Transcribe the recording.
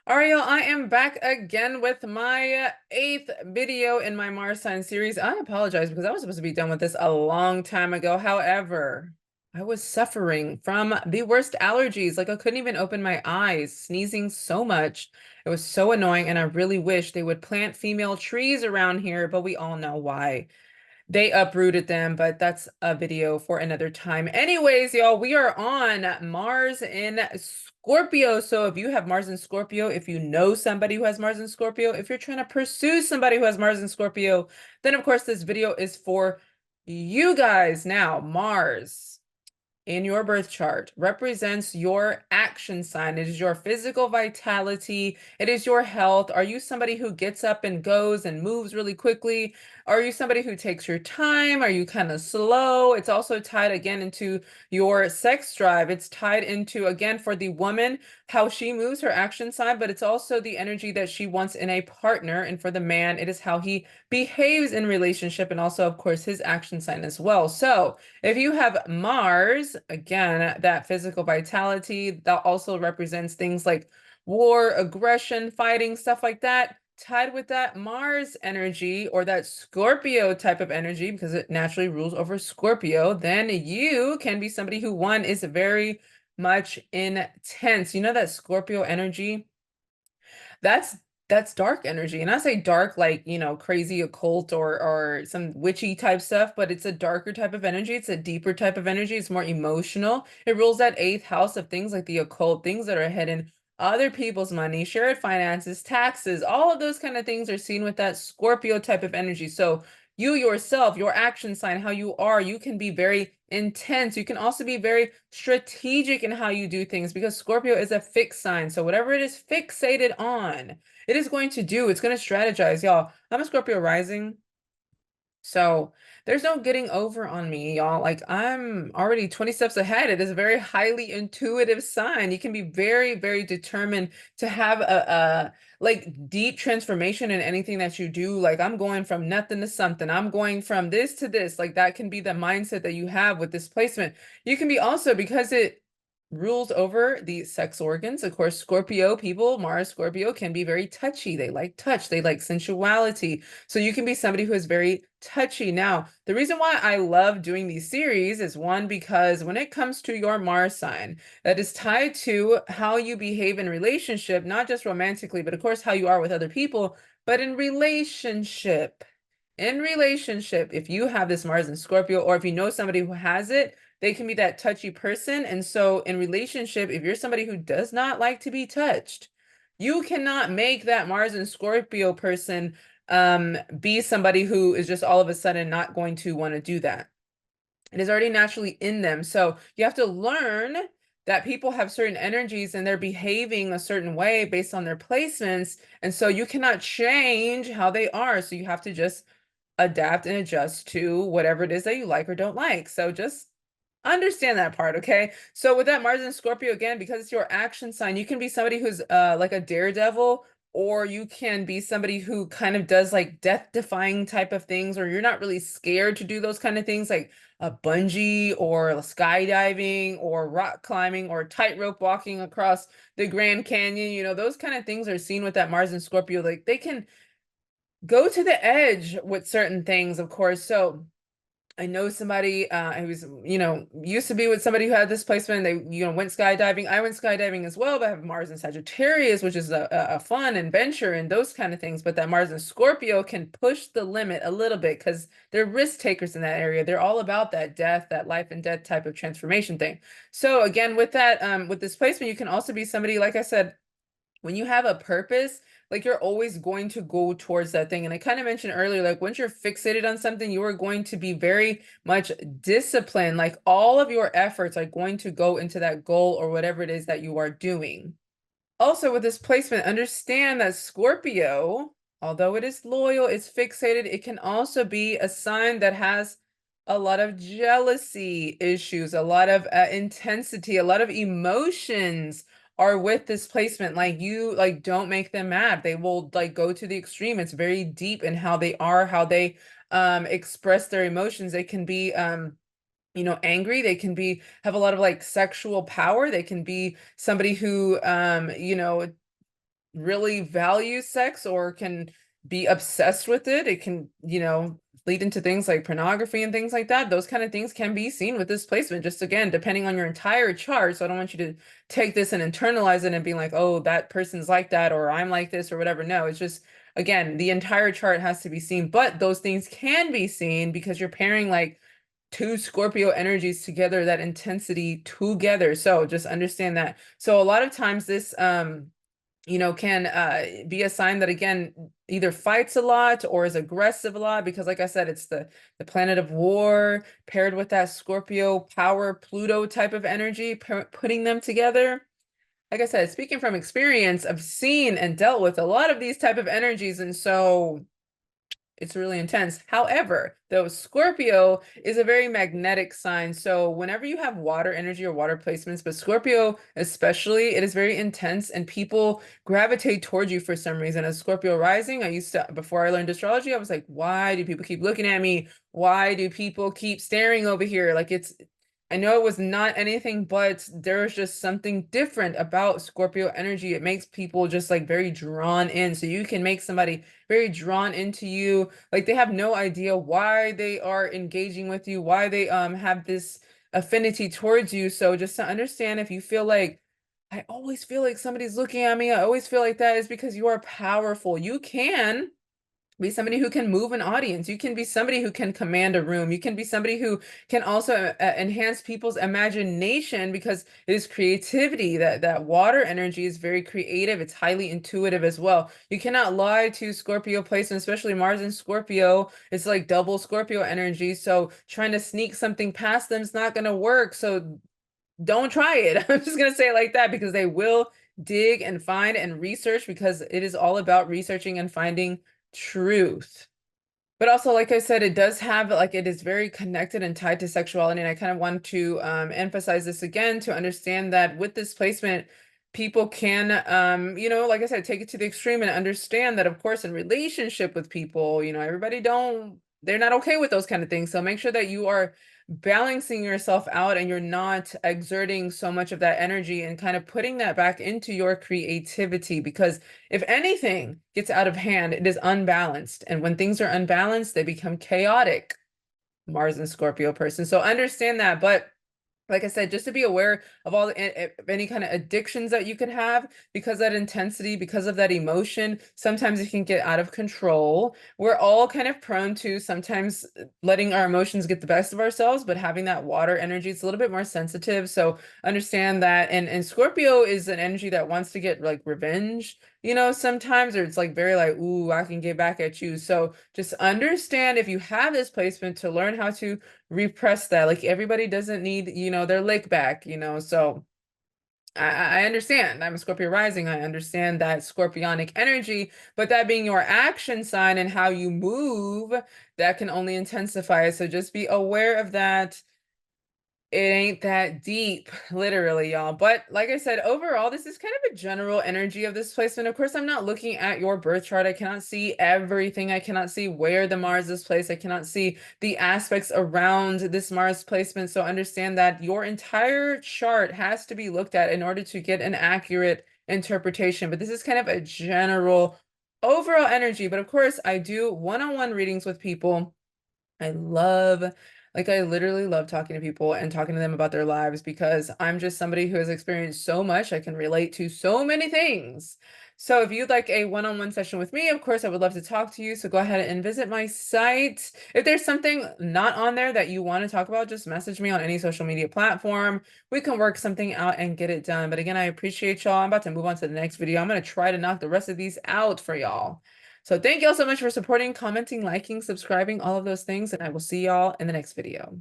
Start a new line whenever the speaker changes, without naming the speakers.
Ariel, I am back again with my eighth video in my Mars sign series. I apologize because I was supposed to be done with this a long time ago. However, I was suffering from the worst allergies. Like I couldn't even open my eyes, sneezing so much. It was so annoying, and I really wish they would plant female trees around here, but we all know why. They uprooted them, but that's a video for another time. Anyways, y'all, we are on Mars in Scorpio. So if you have Mars in Scorpio, if you know somebody who has Mars in Scorpio, if you're trying to pursue somebody who has Mars in Scorpio, then of course this video is for you guys. Now, Mars in your birth chart represents your action sign. It is your physical vitality. It is your health. Are you somebody who gets up and goes and moves really quickly? Are you somebody who takes your time? Are you kind of slow? It's also tied again into your sex drive. It's tied into, again, for the woman, how she moves her action sign, but it's also the energy that she wants in a partner. And for the man, it is how he behaves in relationship and also, of course, his action sign as well. So if you have Mars, again, that physical vitality, that also represents things like war, aggression, fighting, stuff like that. Tied with that Mars energy or that Scorpio type of energy, because it naturally rules over Scorpio, then you can be somebody who, one, is very much intense. You know that Scorpio energy? That's that's dark energy. And I say dark like, crazy occult or some witchy type stuff, but it's a darker type of energy. It's a deeper type of energy. It's more emotional. It rules that eighth house of things like the occult, things that are hidden, other people's money, shared finances, taxes, all of those kind of things are seen with that Scorpio type of energy. So you yourself, your action sign, how you are, you can be very intense. You can also be very strategic in how you do things because Scorpio is a fixed sign. So whatever it is fixated on, it is going to do. It's going to strategize. Y'all, I'm a Scorpio rising. So there's no getting over on me, y'all. Like I'm already 20 steps ahead. It is a very highly intuitive sign. You can be very, very determined to have a like deep transformation in anything that you do. Like I'm going from nothing to something. I'm going from this to this. Like that can be the mindset that you have with this placement. You can be also because it rules over the sex organs. Of course, Scorpio people, Mars Scorpio can be very touchy. They like touch, they like sensuality. So you can be somebody who is very touchy. Now, the reason why I love doing these series is one, because when it comes to your Mars sign, that is tied to how you behave in relationship, not just romantically, but of course, how you are with other people, but in relationship. In relationship, if you have this Mars in Scorpio, or if you know somebody who has it, they can be that touchy person. And so in relationship, if you're somebody who does not like to be touched, you cannot make that Mars and Scorpio person be somebody who is just all of a sudden not going to want to do that. It is already naturally in them. So you have to learn that people have certain energies and they're behaving a certain way based on their placements. And so you cannot change how they are. So you have to just adapt and adjust to whatever it is that you like or don't like. So just understand that part, okay? So with that Mars and Scorpio, again, because it's your action sign, you can be somebody who's like a daredevil, or you can be somebody who kind of does like death-defying type of things, or you're not really scared to do those kind of things like a bungee or skydiving or rock climbing or tightrope walking across the Grand Canyon. Those kind of things are seen with that Mars and Scorpio. Like they can go to the edge with certain things, of course. So I know somebody who's, used to be with somebody who had this placement. They, went skydiving. I went skydiving as well, but I have Mars and Sagittarius, which is a fun adventure and those kind of things. But that Mars and Scorpio can push the limit a little bit because they're risk takers in that area. They're all about that death, that life and death type of transformation thing. So again, with that, with this placement, you can also be somebody, like I said, when you have a purpose, like you're always going to go towards that thing. And I kind of mentioned earlier, like once you're fixated on something, you are going to be very much disciplined. Like all of your efforts are going to go into that goal or whatever it is that you are doing. Also, with this placement, understand that Scorpio, although it is loyal, it's fixated, it can also be a sign that has a lot of jealousy issues, a lot of intensity, a lot of emotions are with this placement. Like you like don't make them mad. They will like go to the extreme. It's very deep in how they are, how they express their emotions. They can be angry. They can be have a lot of like sexual power. They can be somebody who really value sex or can be obsessed with it. It can, lead into things like pornography and things like that. Those kind of things can be seen with this placement, just again, depending on your entire chart. So I don't want you to take this and internalize it and be like, oh, that person's like that, or I'm like this, or whatever. No, it's just, again, the entire chart has to be seen, but those things can be seen because you're pairing like two Scorpio energies together, that intensity together. So just understand that. So a lot of times this, can be a sign that again either fights a lot or is aggressive a lot, because like I said, it's the planet of war paired with that Scorpio power Pluto type of energy, putting them together. Like I said, speaking from experience, I've seen and dealt with a lot of these type of energies, and so it's really intense. However, though Scorpio is a very magnetic sign. So whenever you have water energy or water placements, but Scorpio especially, it is very intense and people gravitate towards you for some reason. As Scorpio rising, I used to, before I learned astrology, I was like, why do people keep looking at me? Why do people keep staring over here? Like I know it was not anything, but there's just something different about Scorpio energy. It makes people just like very drawn in. So you can make somebody very drawn into you. Like they have no idea why they are engaging with you, why they have this affinity towards you. So just to understand, if you feel like, I always feel like somebody's looking at me, I always feel like that, is because you are powerful. You can be somebody who can move an audience. You can be somebody who can command a room. You can be somebody who can also enhance people's imagination, because it is creativity. That water energy is very creative. It's highly intuitive as well. You cannot lie to Scorpio placement, especially Mars in Scorpio. It's like double Scorpio energy. So trying to sneak something past them is not going to work. So don't try it. I'm just going to say it like that, because they will dig and find and research, because it is all about researching and finding truth. But also, like I said, it does have, like, it is very connected and tied to sexuality. And I kind of want to emphasize this again, to understand that with this placement, people can, like I said, take it to the extreme and understand that, of course, in relationship with people, everybody they're not okay with those kind of things. So make sure that you are balancing yourself out and you're not exerting so much of that energy and kind of putting that back into your creativity, because if anything gets out of hand, it is unbalanced. And when things are unbalanced, they become chaotic. Mars and Scorpio person. So understand that. But like I said, just to be aware of any kind of addictions that you could have, because that intensity, because of that emotion, sometimes it can get out of control. We're all kind of prone to sometimes letting our emotions get the best of ourselves, but having that water energy, it's a little bit more sensitive. So understand that. And Scorpio is an energy that wants to get like revenge, sometimes, or it's like very like, ooh, I can get back at you. So just understand, if you have this placement, to learn how to repress that. Like everybody doesn't need, their lick back, so I understand. I'm a Scorpio rising. I understand that scorpionic energy, but that being your action sign and how you move, that can only intensify it. So just be aware of that. It ain't that deep, literally, y'all. But like I said, overall, this is kind of a general energy of this placement. Of course, I'm not looking at your birth chart. I cannot see everything. I cannot see where the Mars is placed. I cannot see the aspects around this Mars placement. So understand that your entire chart has to be looked at in order to get an accurate interpretation. But this is kind of a general overall energy. But of course, I do one-on-one readings with people. I literally love talking to people and talking to them about their lives, because I'm just somebody who has experienced so much. I can relate to so many things. So if you'd like a one-on-one session with me, of course, I would love to talk to you. So go ahead and visit my site. If there's something not on there that you want to talk about, just message me on any social media platform. We can work something out and get it done. But again, I appreciate y'all. I'm about to move on to the next video. I'm going to try to knock the rest of these out for y'all. So thank you all so much for supporting, commenting, liking, subscribing, all of those things, and I will see y'all in the next video.